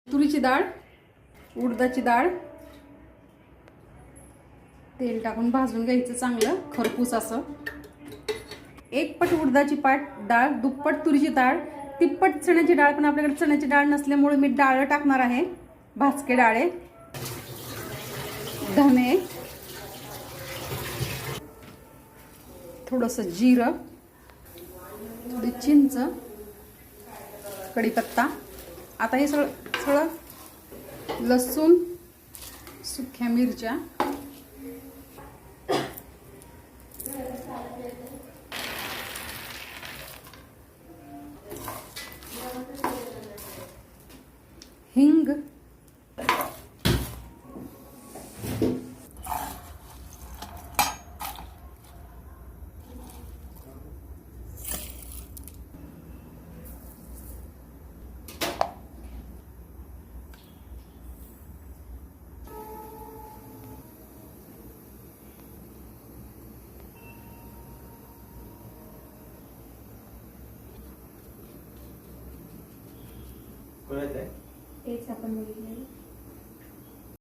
तुरीची डाळ, उडदाची डाळ तेल टाकून भाजून घ्यायचं चांगलं खरपूस असं. एक पट उडदाची डाळ, दुप्पट तुरीची डाळ, तिप्पट चण्याची डाळ. पण आपल्याकडे चण्याची डाळ नसल्यामुळे मी डाळ टाकणार आहे. भाजके डाळे, धने, थोडंसं जिरं, थोडी चिंच, कढीपत्ता. आता हे सगळं लसूण, सुक्या मिरच्या, हिंग, तेच आपण बघितलं.